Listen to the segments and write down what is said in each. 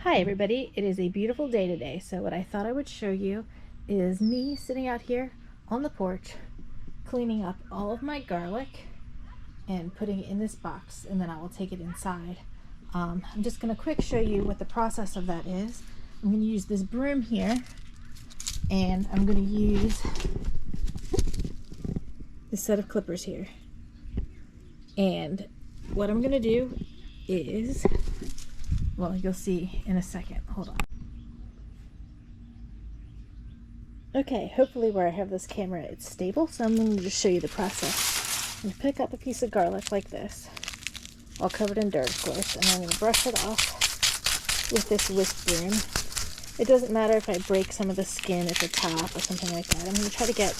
Hi everybody, it is a beautiful day today, so what I thought I would show you is me sitting out here on the porch cleaning up all of my garlic and putting it in this box, and then I will take it inside. I'm just going to quick show you what the process of that is. I'm going to use this broom here, and I'm going to use this set of clippers here. And what I'm going to do is, well, you'll see in a second. Hold on. Okay, hopefully where I have this camera it's stable, so I'm going to just show you the process. I'm going to pick up a piece of garlic like this, all covered in dirt, of course, and I'm going to brush it off with this whisk broom. It doesn't matter if I break some of the skin at the top or something like that. I'm going to try to get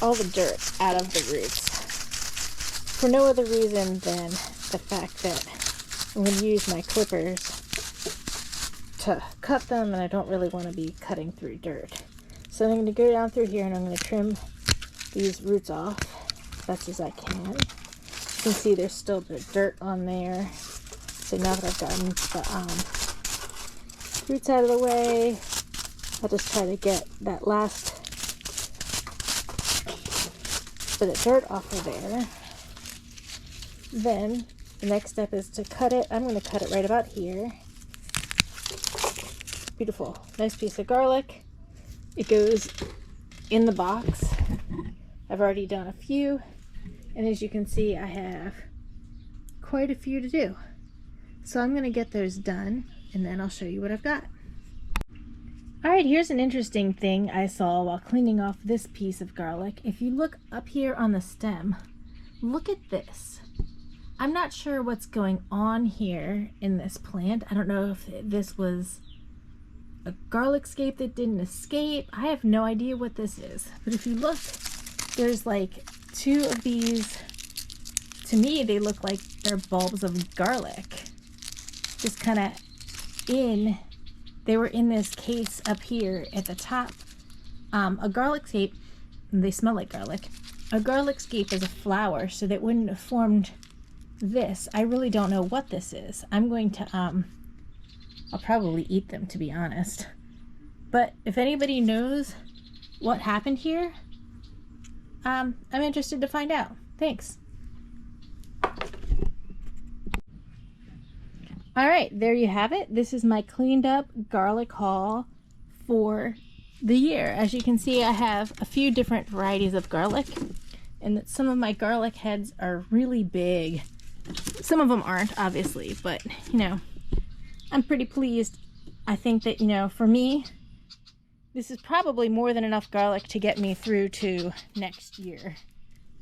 all the dirt out of the roots for no other reason than the fact that I'm going to use my clippers to cut them, and I don't really want to be cutting through dirt. So I'm going to go down through here and I'm going to trim these roots off as best as I can. You can see there's still the dirt on there. So now that I've gotten the roots out of the way, I'll just try to get that last bit of dirt off of there. Then the next step is to cut it. I'm going to cut it right about here. Beautiful, nice piece of garlic. It goes in the box. I've already done a few, and as you can see, I have quite a few to do. So I'm going to get those done, and then I'll show you what I've got. Alright, here's an interesting thing I saw while cleaning off this piece of garlic. If you look up here on the stem, look at this. I'm not sure what's going on here in this plant. I don't know if this was a garlic scape that didn't escape. I have no idea what this is. But if you look, there's like two of these. To me, they look like they're bulbs of garlic. Just kind of they were in this case up here at the top. A garlic scape, they smell like garlic. A garlic scape is a flower, so that wouldn't have formed this. I really don't know what this is. I'm going to I'll probably eat them, to be honest, but if anybody knows what happened here, I'm interested to find out. Thanks. Alright, there you have it. This is my cleaned up garlic haul for the year. As you can see, I have a few different varieties of garlic, and that some of my garlic heads are really big. Some of them aren't, obviously, but, you know, I'm pretty pleased. I think that, you know, for me, this is probably more than enough garlic to get me through to next year.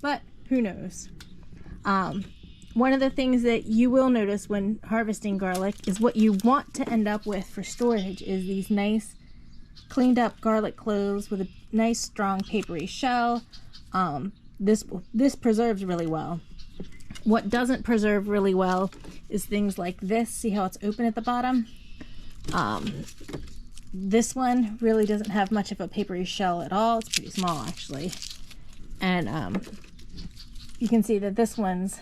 But who knows? One of the things that you will notice when harvesting garlic is what you want to end up with for storage is these nice, cleaned up garlic cloves with a nice, strong, papery shell. This preserves really well. What doesn't preserve really well is things like this. See how it's open at the bottom? This one really doesn't have much of a papery shell at all. It's pretty small, actually. And you can see that this one's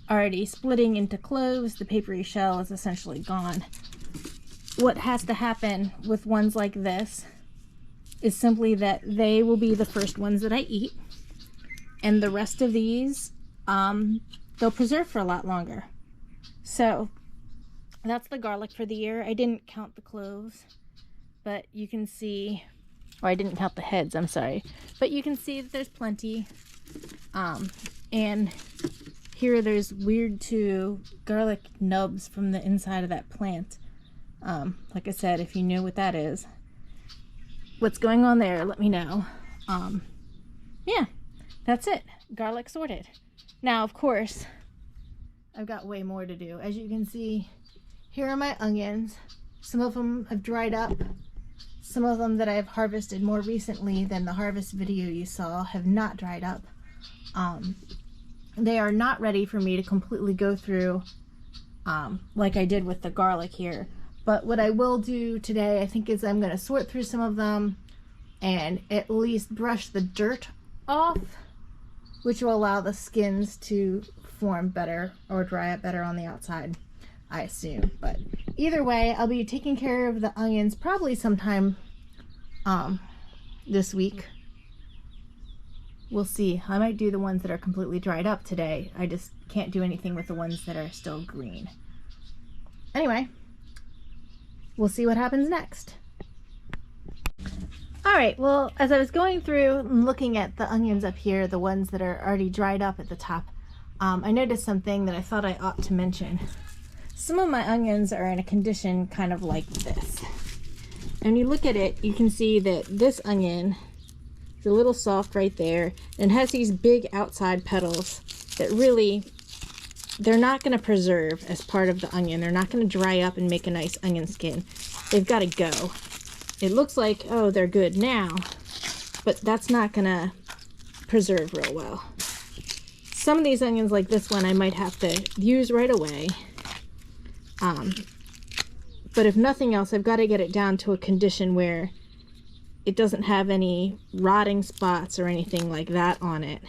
already splitting into cloves. The papery shell is essentially gone. What has to happen with ones like this is simply that they will be the first ones that I eat. And the rest of these, they'll preserve for a lot longer. So that's the garlic for the year. I didn't count the cloves, but you can see, or I didn't count the heads, I'm sorry, but you can see that there's plenty. And here there's weird too garlic nubs from the inside of that plant. Like I said, if you know what that is, what's going on there, let me know. Yeah, that's it. Garlic sorted. Now, of course, I've got way more to do. As you can see, here are my onions. Some of them have dried up. Some of them that I've harvested more recently than the harvest video you saw have not dried up. They are not ready for me to completely go through like I did with the garlic here. But what I will do today, I think, is I'm going to sort through some of them and at least brush the dirt off, which will allow the skins to form better or dry up better on the outside. I assume. But either way, I'll be taking care of the onions probably sometime this week. We'll see. I might do the ones that are completely dried up today. I just can't do anything with the ones that are still green. Anyway, we'll see what happens next. All right, well, as I was going through and looking at the onions up here, the ones that are already dried up at the top, I noticed something that I thought I ought to mention. Some of my onions are in a condition kind of like this. And you look at it, you can see that this onion is a little soft right there, and has these big outside petals that really, they're not going to preserve as part of the onion. They're not going to dry up and make a nice onion skin. They've got to go. It looks like, oh, they're good now, but that's not going to preserve real well. Some of these onions, like this one, I might have to use right away. But if nothing else, I've got to get it down to a condition where it doesn't have any rotting spots or anything like that on it.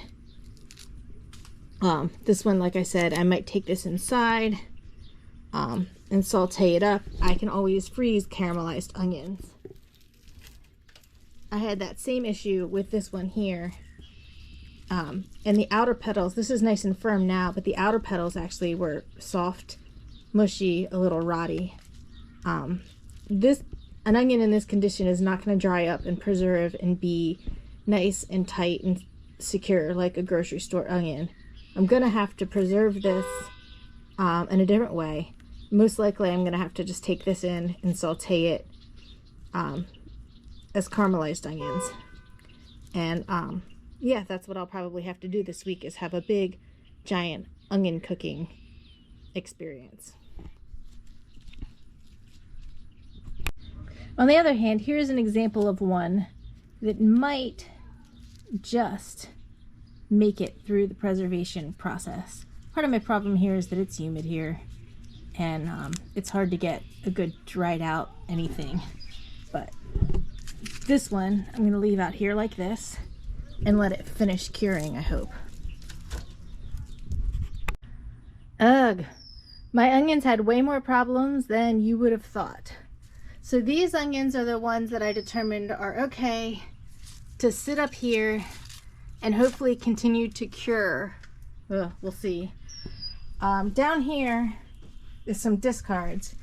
This one, like I said, I might take this inside and saute it up. I can always freeze caramelized onions. I had that same issue with this one here. And the outer petals, this is nice and firm now, but the outer petals actually were soft, mushy, a little rotty. An onion in this condition is not going to dry up and preserve and be nice and tight and secure like a grocery store onion. I'm going to have to preserve this in a different way. Most likely I'm going to have to just take this in and saute it as caramelized onions. And yeah, that's what I'll probably have to do this week, is have a big giant onion cooking experience. On the other hand, here's an example of one that might just make it through the preservation process. Part of my problem here is that it's humid here, and it's hard to get a good dried out anything. But this one I'm going to leave out here like this and let it finish curing, I hope. Ugh, my onions had way more problems than you would have thought. So these onions are the ones that I determined are okay to sit up here and hopefully continue to cure. We'll see. Down here is some discards.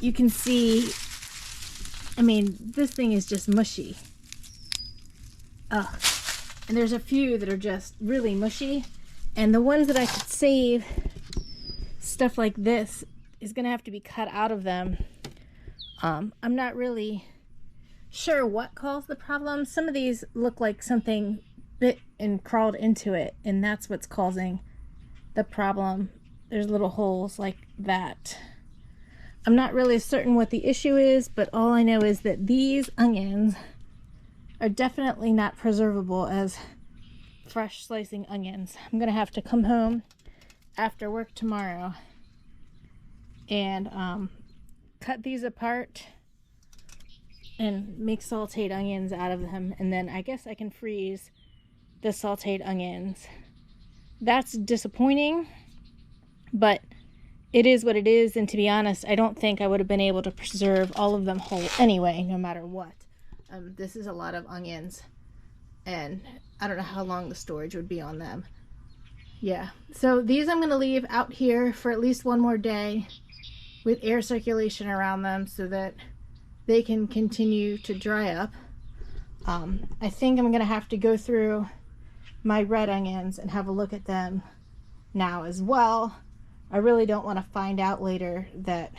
You can see, I mean, this thing is just mushy. And there's a few that are just really mushy. And the ones that I could save, stuff like this, is gonna have to be cut out of them. I'm not really sure what caused the problem. Some of these look like something bit and crawled into it, and that's what's causing the problem. There's little holes like that. I'm not really certain what the issue is, but all I know is that these onions are definitely not preservable as fresh slicing onions. I'm gonna have to come home after work tomorrow and cut these apart and make sauteed onions out of them, and then I guess I can freeze the sauteed onions. That's disappointing, but it is what it is, and to be honest, I don't think I would have been able to preserve all of them whole anyway, no matter what. This is a lot of onions, and I don't know how long the storage would be on them. Yeah, so these I'm going to leave out here for at least one more day with air circulation around them so that they can continue to dry up. I think I'm going to have to go through my red onions and have a look at them now as well. I really don't want to find out later that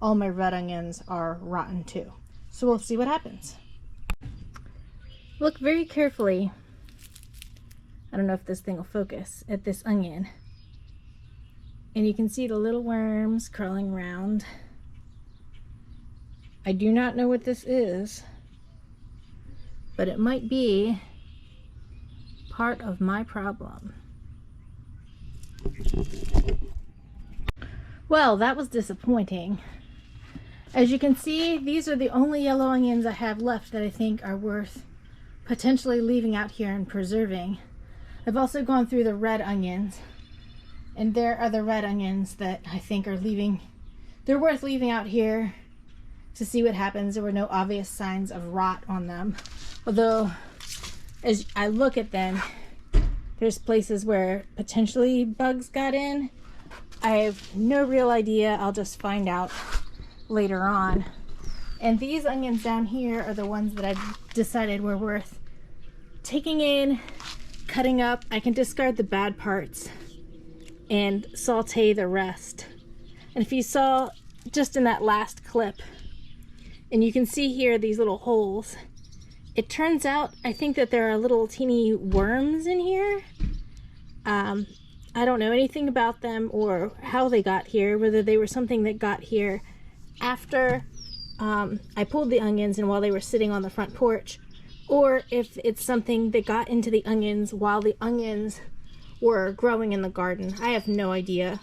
all my red onions are rotten too. So we'll see what happens. Look very carefully. I don't know if this thing will focus at this onion. And you can see the little worms crawling around. I do not know what this is, but it might be part of my problem. Well, that was disappointing. As you can see, these are the only yellow onions I have left that I think are worth potentially leaving out here and preserving. I've also gone through the red onions, and there are the red onions that I think are leaving they're worth leaving out here to see what happens. There were no obvious signs of rot on them. Although, as I look at them, there's places where potentially bugs got in. I have no real idea. I'll just find out later on. And these onions down here are the ones that I decided were worth taking in, cutting up. I can discard the bad parts and saute the rest. And if you saw just in that last clip, and you can see here these little holes, it turns out I think that there are little teeny worms in here. I don't know anything about them or how they got here, whether they were something that got here after I pulled the onions and while they were sitting on the front porch, or if it's something that got into the onions while the onions were growing in the garden. I have no idea.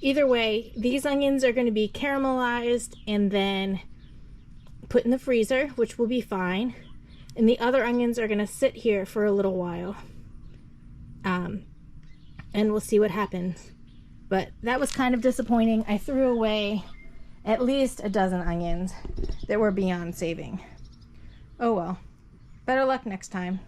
Either way, these onions are going to be caramelized and then put in the freezer, which will be fine. And the other onions are going to sit here for a little while. And we'll see what happens. But that was kind of disappointing. I threw away at least a dozen onions that were beyond saving. Oh well. Better luck next time.